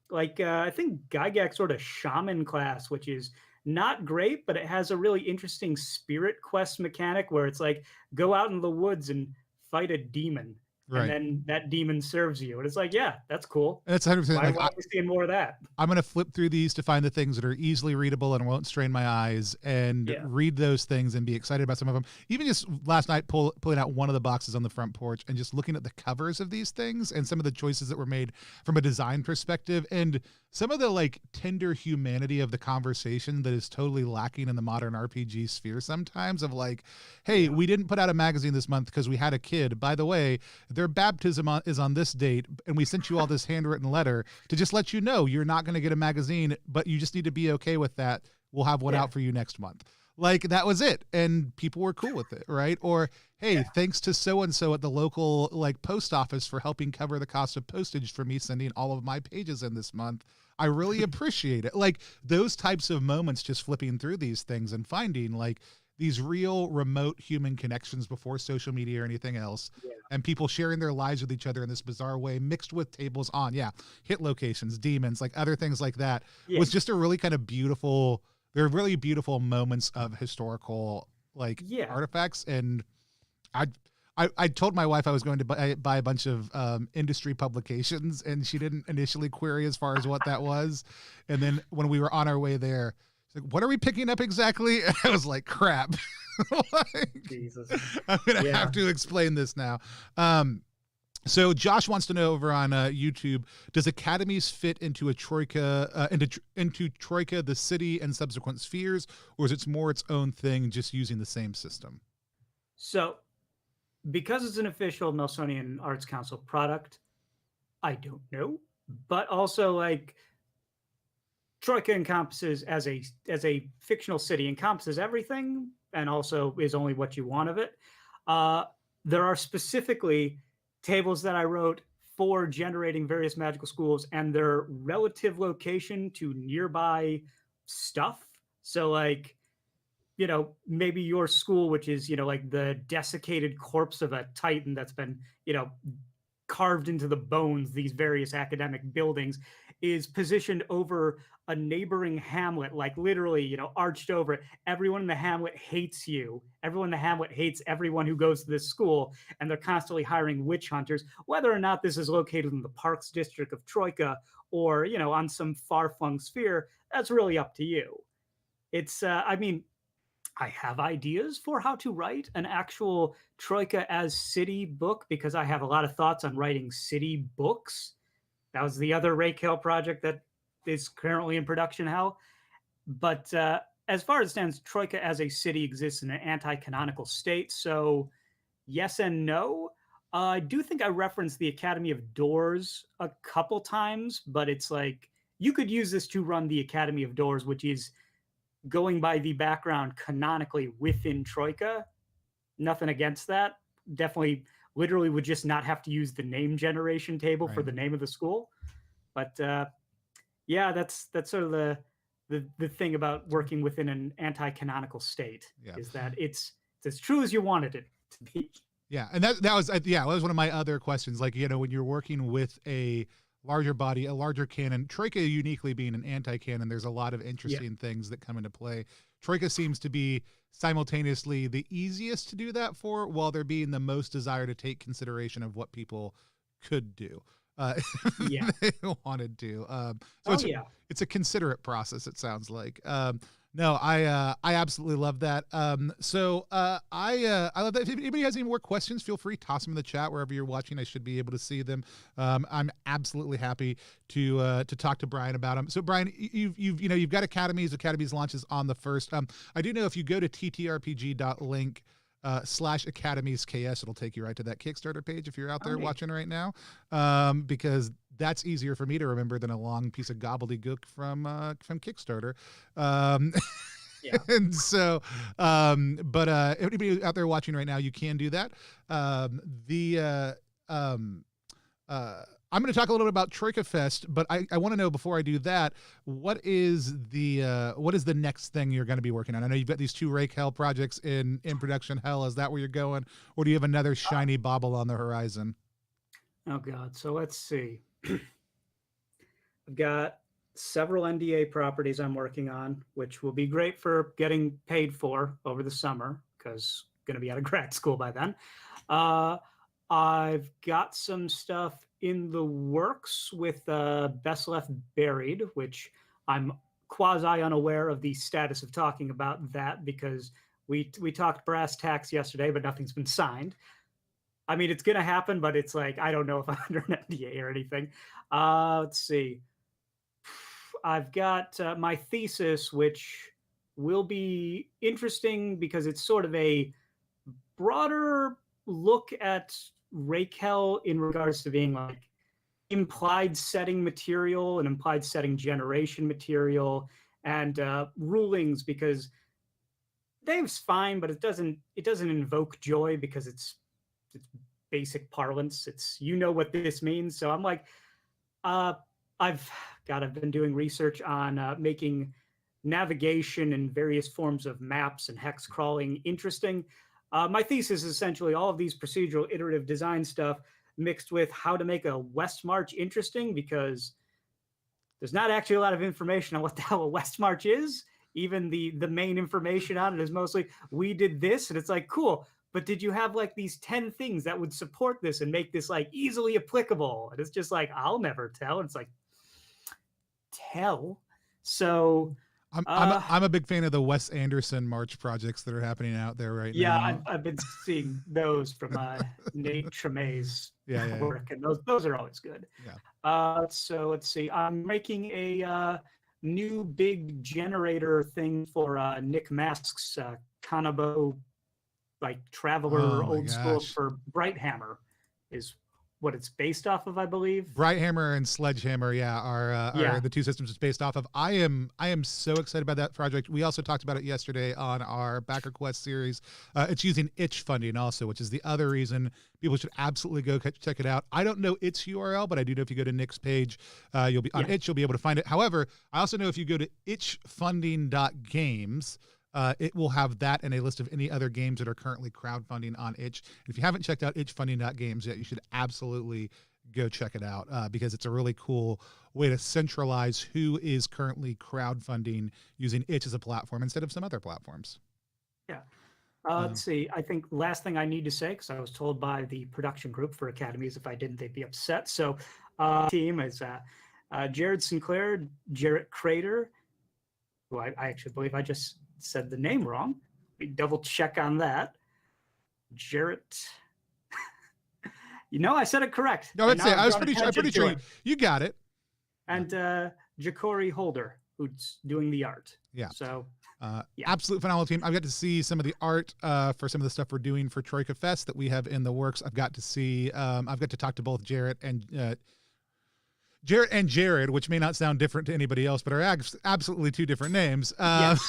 Like I think Gygax sort of shaman class, which is not great, but it has a really interesting spirit quest mechanic where it's like, go out in the woods and fight a demon. Right. And then that demon serves you. And it's like, yeah, that's cool. And it's 100%. Why aren't we seeing more of that? I'm going to flip through these to find the things that are easily readable and won't strain my eyes, and read those things and be excited about some of them. Even just last night, pulling out one of the boxes on the front porch and just looking at the covers of these things and some of the choices that were made from a design perspective, and some of the like tender humanity of the conversation that is totally lacking in the modern RPG sphere sometimes, of like, hey, we didn't put out a magazine this month because we had a kid. By the way, their baptism is on this date, and we sent you all this handwritten letter to just let you know you're not going to get a magazine, but you just need to be okay with that. We'll have one out for you next month. Like, that was it. And people were cool with it, right? Or, hey, thanks to so-and-so at the local like post office for helping cover the cost of postage for me sending all of my pages in this month. I really appreciate it. Like, those types of moments, just flipping through these things and finding like these real remote human connections before social media or anything else, and people sharing their lives with each other in this bizarre way, mixed with tables on, hit locations, demons, like other things like that, was just a really kind of beautiful, there are really beautiful moments of historical like artifacts. And I told my wife I was going to buy a bunch of industry publications, and she didn't initially query as far as what that was. And then when we were on our way there, she's like, what are we picking up exactly? And I was like, crap. Like, Jesus. I'm gonna Yeah. have to explain this now. So Josh wants to know over on YouTube: does Academies fit into a Troika, into Troika, the city and subsequent spheres, or is it more its own thing, just using the same system? So, because it's an official Nelsonian Arts Council product, I don't know. But also, like, Troika encompasses as a fictional city encompasses everything, and also is only what you want of it. There are specifically tables that I wrote for generating various magical schools and their relative location to nearby stuff. So, like, maybe your school, which is, like the desiccated corpse of a titan that's been, carved into the bones, these various academic buildings, is positioned over a neighboring hamlet, like literally, arched over it. Everyone in the hamlet hates you. Everyone in the hamlet hates everyone who goes to this school, and they're constantly hiring witch hunters. Whether or not this is located in the Parks District of Troika or, on some far-flung sphere, that's really up to you. It's, I have ideas for how to write an actual Troika as city book because I have a lot of thoughts on writing city books. That was the other Rakehell project that is currently in production hell. But as far as it stands, Troika as a city exists in an anti-canonical state. So yes and no. I do think I referenced the Academy of Doors a couple times, but it's like you could use this to run the Academy of Doors, which is going by the background canonically within Troika. Nothing against that. Definitely, literally would just not have to use the name generation table for the name of the school. But yeah, that's sort of the thing about working within an anti-canonical state is that it's as true as you wanted it to be. Yeah, and that was one of my other questions. Like, when you're working with a larger body, a larger canon, Troika uniquely being an anti-canon, there's a lot of interesting things that come into play. Troika seems to be simultaneously the easiest to do that for, while there being the most desire to take consideration of what people could do. They wanted to. So it's a considerate process, it sounds like. No, I absolutely love that. So I love that. If anybody has any more questions, feel free, toss them in the chat wherever you're watching. I should be able to see them. I'm absolutely happy to talk to Brian about them. So Brian, you've got Academies. Academies launches on the 1st. I do know if you go to ttrpg.link /Academies KS, it'll take you right to that Kickstarter page if you're out there watching right now, because that's easier for me to remember than a long piece of gobbledygook from Kickstarter. And so, but if anybody out there watching right now, you can do that. I'm going to talk a little bit about TroikaFest, but I want to know before I do that, what is the next thing you're going to be working on? I know you've got these 2 Rakehell projects in production hell. Is that where you're going, or do you have another shiny bauble on the horizon? Oh God. So let's see. I've got several NDA properties I'm working on, which will be great for getting paid for over the summer because I'm going to be out of grad school by then. I've got some stuff in the works with Best Left Buried, which I'm quasi unaware of the status of talking about that because we talked brass tacks yesterday, but nothing's been signed. I mean, it's going to happen, but it's like, I don't know if I'm under an NDA or anything. Let's see. I've got my thesis, which will be interesting because it's sort of a broader look at Rakehell in regards to being like implied setting material and implied setting generation material and rulings, because Dave's fine, but it doesn't invoke joy because it's basic parlance. It's, what this means. So I'm like, I've been doing research on making navigation and various forms of maps and hex crawling interesting. My thesis is essentially all of these procedural iterative design stuff mixed with how to make a West March interesting, because there's not actually a lot of information on what the hell a West March is. Even the main information on it is mostly, we did this, and it's like, cool, but did you have like these 10 things that would support this and make this like easily applicable? And it's just like, I'll never tell. And it's like, tell. So I'm a big fan of the Wes Anderson March projects that are happening out there right Yeah, now. I've been seeing those from Nate Tremay's Yeah. work, and those are always good. Yeah. So let's see. I'm making a new big generator thing for Nick Mask's Kanabo, like Traveler Oh my old school gosh. for Brighthammer, is what it's based off of, I believe. Brighthammer and Sledgehammer, are the two systems it's based off of. I am so excited about that project. We also talked about it yesterday on our Backer Quest series. It's using itch funding also, which is the other reason people should absolutely go check it out. I don't know its URL, but I do know if you go to Nick's page, you'll be on itch, you'll be able to find it. However, I also know if you go to itchfunding.games, it will have that and a list of any other games that are currently crowdfunding on itch. If you haven't checked out itchfunding.games yet, you should absolutely go check it out because it's a really cool way to centralize who is currently crowdfunding using itch as a platform instead of some other platforms. Yeah. Let's see. I think last thing I need to say, because I was told by the production group for Academies if I didn't, they'd be upset. So team is Jared Sinclair, Jarrett Crater, who I actually believe I just said the name wrong. We double check on that. Jarrett. I said it correct. No, I was pretty sure you got it. And Ja'Cory Holder, who's doing the art. Yeah. So absolute phenomenal team. I've got to see some of the art for some of the stuff we're doing for TroikaFest that we have in the works. I've got to see. I've got to talk to both Jared, which may not sound different to anybody else, but are absolutely two different names, and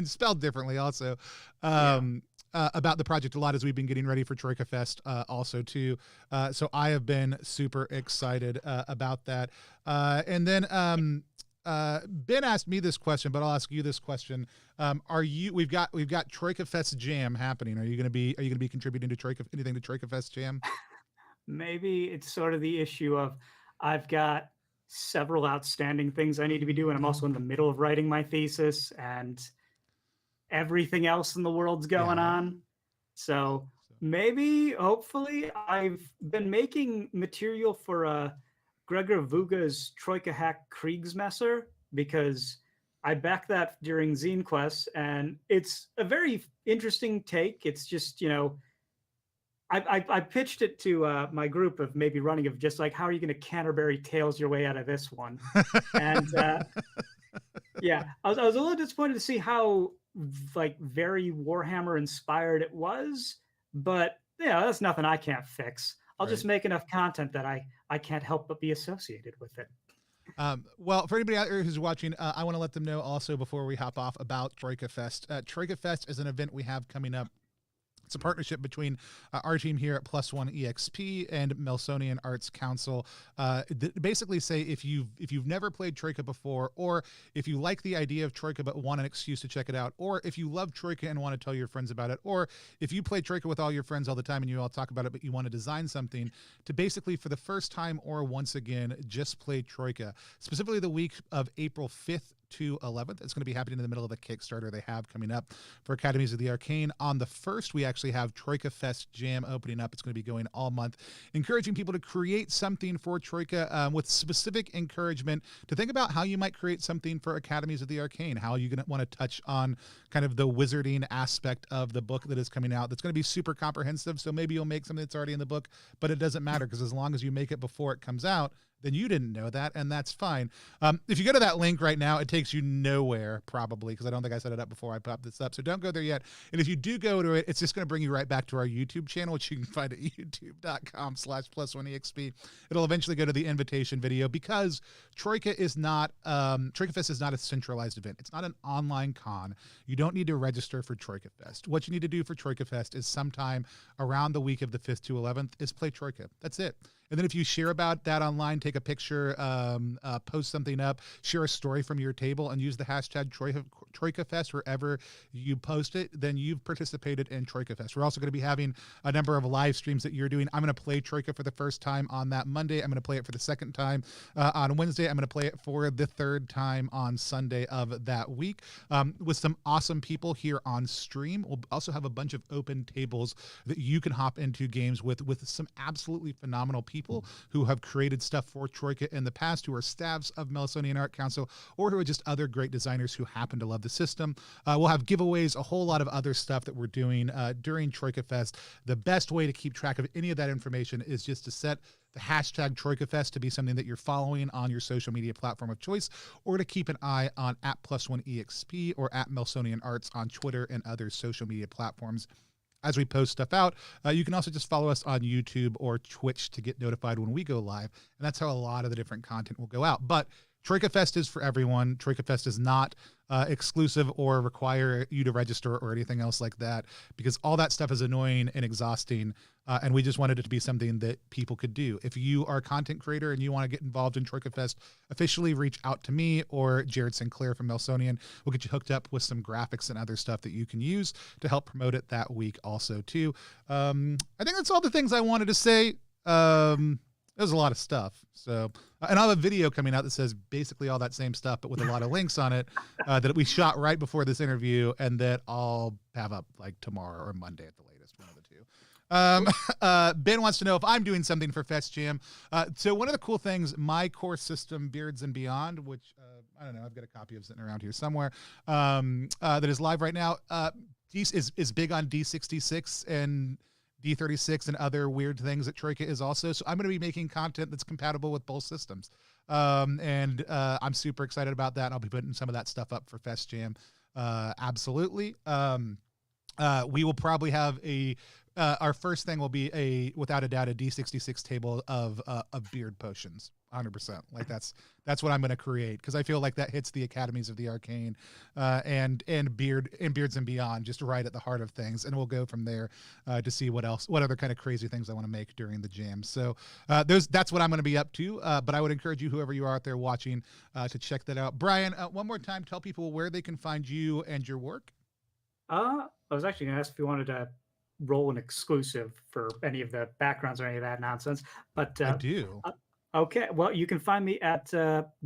spelled differently also, about the project a lot as we've been getting ready for TroikaFest also too. So I have been super excited about that. And then Ben asked me this question, but I'll ask you this question. We've got TroikaFest Jam happening. Are you going to be contributing to anything to TroikaFest Jam? Maybe it's sort of the issue of I've got several outstanding things I need to be doing. I'm also in the middle of writing my thesis and everything else in the world's going on. So maybe, hopefully, I've been making material for Gregor Vuga's Troika Hack Kriegsmesser because I backed that during Zine Quest, and it's a very interesting take. It's just, I pitched it to my group of maybe running of just like, how are you going to Canterbury Tales your way out of this one? And I was a little disappointed to see how very Warhammer inspired it was, but that's nothing I can't fix. I'll just make enough content that I can't help but be associated with it. Well, for anybody out there who's watching, I want to let them know also before we hop off about TroikaFest. TroikaFest is an event we have coming up. It's a partnership between our team here at Plus One EXP and Melsonian Arts Council. Basically say if you've never played Troika before, or if you like the idea of Troika but want an excuse to check it out, or if you love Troika and want to tell your friends about it, or if you play Troika with all your friends all the time and you all talk about it but you want to design something to basically for the first time or once again just play Troika. Specifically the week of April 5th to 11th. It's going to be happening in the middle of the Kickstarter they have coming up for Academies of the Arcane. On the 1st, we actually have TroikaFest Jam opening up. It's going to be going all month, encouraging people to create something for Troika with specific encouragement to think about how you might create something for Academies of the Arcane, how you're going to want to touch on kind of the wizarding aspect of the book that is coming out. That's going to be super comprehensive, so maybe you'll make something that's already in the book, but it doesn't matter because as long as you make it before it comes out, then you didn't know that, and that's fine. If you go to that link right now, it takes you nowhere, probably, because I don't think I set it up before I popped this up, so don't go there yet. And if you do go to it, it's just going to bring you right back to our YouTube channel, which you can find at youtube.com/plus1exp. It'll eventually go to the invitation video, because TroikaFest is not a centralized event. It's not an online con. You don't need to register for TroikaFest. What you need to do for TroikaFest is sometime around the week of the 5th to 11th is play Troika. That's it. And then if you share about that online, take a picture, post something up, share a story from your table, and use the hashtag TroikaFest wherever you post it, then you've participated in TroikaFest. We're also going to be having a number of live streams that you're doing. I'm going to play Troika for the first time on that Monday. I'm going to play it for the second time on Wednesday. I'm going to play it for the third time on Sunday of that week with some awesome people here on stream. We'll also have a bunch of open tables that you can hop into games with some absolutely phenomenal people people who have created stuff for Troika in the past, who are staffs of Melisonian Art Council, or who are just other great designers who happen to love the system. We'll have giveaways, a whole lot of other stuff that we're doing during TroikaFest. The best way to keep track of any of that information is just to set the hashtag TroikaFest to be something that you're following on your social media platform of choice, or to keep an eye on @+1EXP or @Melisonian Arts on Twitter and other social media platforms as we post stuff out. You can also just follow us on YouTube or Twitch to get notified when we go live. And that's how a lot of the different content will go out. But TroikaFest is for everyone. TroikaFest is not exclusive or require you to register or anything else like that, because all that stuff is annoying and exhausting. And we just wanted it to be something that people could do. If you are a content creator and you want to get involved in TroikaFest, officially reach out to me or Jared Sinclair from Melisonian. We'll get you hooked up with some graphics and other stuff that you can use to help promote it that week also too. I think that's all the things I wanted to say. There's a lot of stuff. So, and I'll have a video coming out that says basically all that same stuff, but with a lot of links on it that we shot right before this interview, and that I'll have up like tomorrow or Monday at the latest, one of the two. Ben wants to know if I'm doing something for Fest Jam. So one of the cool things, my core system, Beards and Beyond, which I don't know, I've got a copy of sitting around here somewhere, that is live right now, is big on D66 and D36 and other weird things that Troika is also. So I'm going to be making content that's compatible with both systems. And I'm super excited about that. I'll be putting some of that stuff up for Fest Jam. Absolutely. We will probably have our first thing will be without a doubt, a D66 table of beard potions. 100%. Like that's what I'm going to create, because I feel like that hits the Academies of the Arcane and Beards and Beyond, just right at the heart of things. And we'll go from there to see what other kind of crazy things I want to make during the jam. So that's what I'm going to be up to. But I would encourage you, whoever you are out there watching, to check that out. Brian, one more time, tell people where they can find you and your work. I was actually going to ask if you wanted to roll an exclusive for any of the backgrounds or any of that nonsense, but I do. Okay, well, you can find me at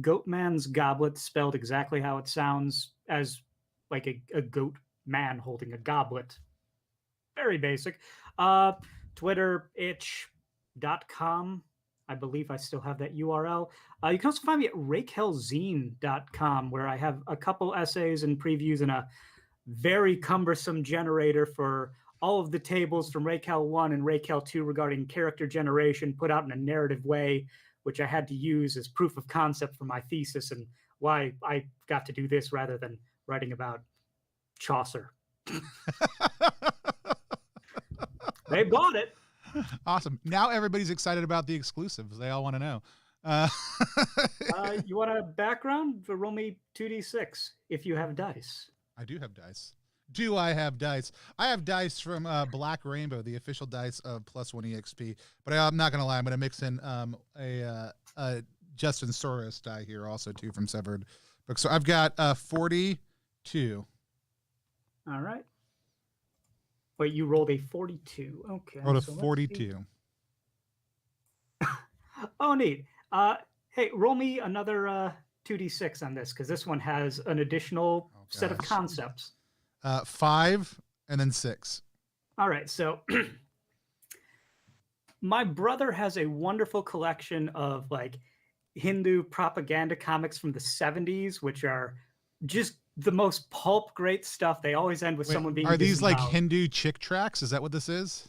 Goatman's Goblet, spelled exactly how it sounds, as like a goat man holding a goblet. Very basic. Twitter, itch.com. I believe I still have that URL. You can also find me at rakehellzine.com, where I have a couple essays and previews and a very cumbersome generator for all of the tables from Rakehell 1 and Rakehell 2 regarding character generation, put out in a narrative way, which I had to use as proof of concept for my thesis and why I got to do this rather than writing about Chaucer. They bought it. Awesome. Now everybody's excited about the exclusives. They all want to know. You want a background? Roll me 2d6 if you have dice. I do have dice. Do I have dice? I have dice from Black Rainbow, the official dice of +1EXP. But I'm not going to lie. I'm going to mix in a Justin Soros die here also, too, from Severed Books. So I've got 42. All right. Wait, you rolled a 42. Okay. Rolled a 42. Oh, neat. Hey, roll me another 2d6 on this, because this one has an additional set of concepts. 5 and then 6. All right. So my brother has a wonderful collection of like Hindu propaganda comics from the 70s, which are just the most pulp great stuff. They always end with someone being. Are these like Hindu chick tracks? Is that what this is?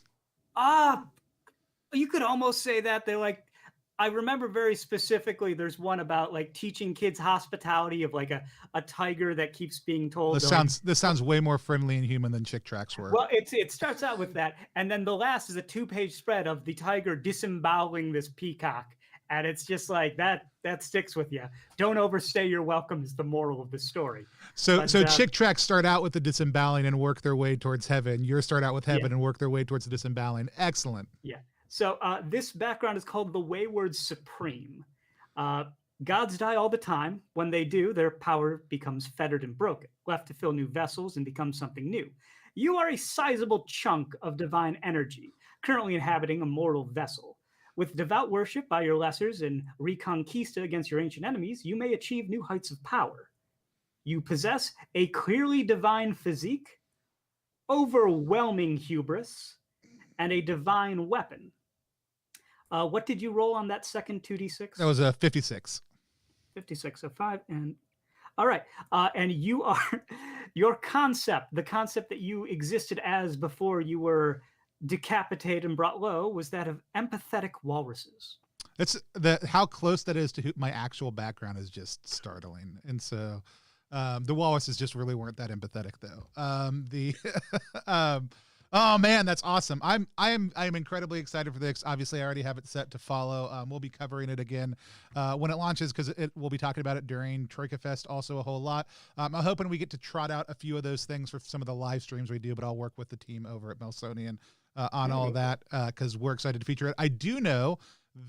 You could almost say that. They're like, I remember very specifically, there's one about like teaching kids hospitality of like a tiger that keeps being told. This sounds way more friendly and human than chick tracks were. Well, it starts out with that. And then the last is a 2-page spread of the tiger disemboweling this peacock. And it's just like that sticks with you. Don't overstay your welcome is the moral of the story. So chick tracks start out with the disemboweling and work their way towards heaven. Yours start out with heaven and work their way towards the disemboweling. Excellent. Yeah. So this background is called the Wayward Supreme. Gods die all the time. When they do, their power becomes fettered and broken, left to fill new vessels and become something new. You are a sizable chunk of divine energy, currently inhabiting a mortal vessel. With devout worship by your lessers and reconquista against your ancient enemies, you may achieve new heights of power. You possess a clearly divine physique, overwhelming hubris, and a divine weapon. What did you roll on that second 2d6? That was a 56. 56, so 5 and all right. And you are your concept, the concept that you existed as before you were decapitated and brought low, was that of empathetic walruses. It's how close that is to my actual background is just startling. And so the walruses just really weren't that empathetic though. Oh man, that's awesome. I'm incredibly excited for this. Obviously, I already have it set to follow. We'll be covering it again when it launches because we'll be talking about it during TroikaFest also a whole lot. I'm hoping we get to trot out a few of those things for some of the live streams we do, but I'll work with the team over at Melsonian on all that because we're excited to feature it. I do know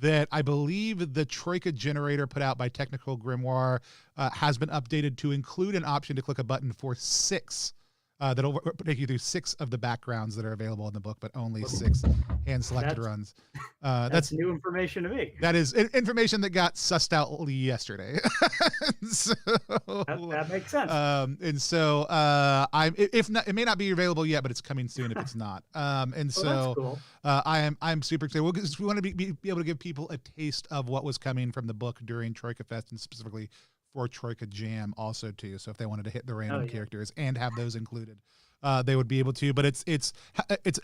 that I believe the Troika generator put out by Technical Grimoire has been updated to include an option to click a button for 6. That'll take you through 6 of the backgrounds that are available in the book, but only 6 hand-selected runs. That's new information to me. That is information that got sussed out yesterday. So, that makes sense. And so, if not, it may not be available yet, but it's coming soon if it's not. And so, that's cool. I'm super excited. We want to be able to give people a taste of what was coming from the book during TroikaFest and specifically for Troika Jam also too. So if they wanted to hit the random characters and have those included, they would be able to. But it's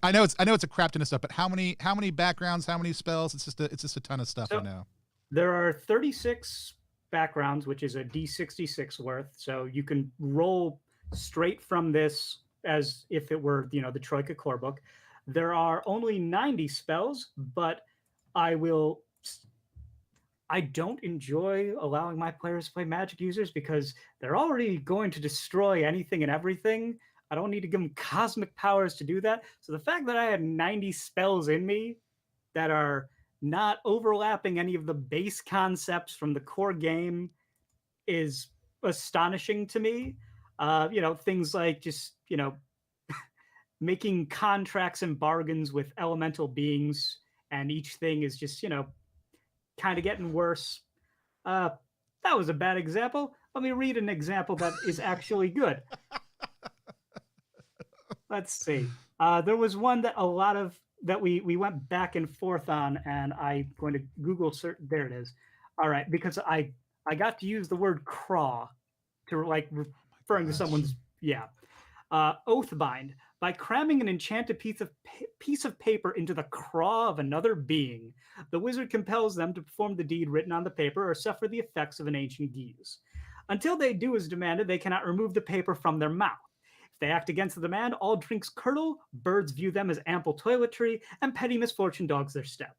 I know it's a crap ton of stuff. But how many backgrounds? How many spells? It's just a ton of stuff. So, I know there are 36 backgrounds, which is a D66 worth. So you can roll straight from this as if it were the Troika core book. There are only 90 spells, but I don't enjoy allowing my players to play magic users because they're already going to destroy anything and everything. I don't need to give them cosmic powers to do that. So the fact that I had 90 spells in me that are not overlapping any of the base concepts from the core game is astonishing to me. Things like just, making contracts and bargains with elemental beings, and each thing is just, kind of getting worse. That was a bad example. Let me read an example that is actually good. Let's see. There was one that we went back and forth on, and I'm going to Google search. There it is. All right, because I got to use the word craw to referring to someone's Oathbind. By cramming an enchanted piece of paper into the craw of another being, the wizard compels them to perform the deed written on the paper or suffer the effects of an ancient guise. Until they do as demanded, they cannot remove the paper from their mouth. If they act against the demand, all drinks curdle, birds view them as ample toiletry, and petty misfortune dogs their step.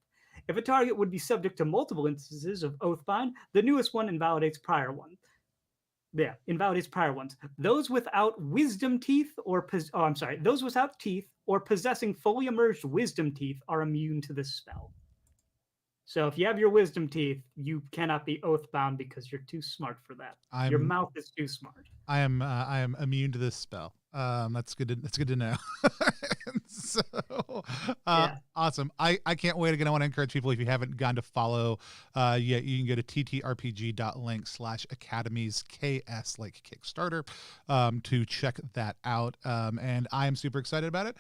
If a target would be subject to multiple instances of Oathbind, the newest one invalidates prior ones. Yeah, invalidates prior ones. Those without wisdom teeth those without teeth or possessing fully emerged wisdom teeth are immune to this spell. So if you have your wisdom teeth, you cannot be oathbound because you're too smart for that. Your mouth is too smart. I am immune to this spell. That's good to know. So awesome. I can't wait. Again, I want to encourage people, if you haven't gone to follow yet, you can go to ttrpg.link /academies KS like Kickstarter to check that out. And I'm super excited about it.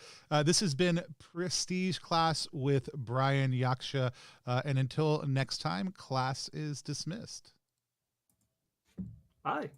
This has been Prestige Class with Brian Yaksha. And until next time, class is dismissed. Bye.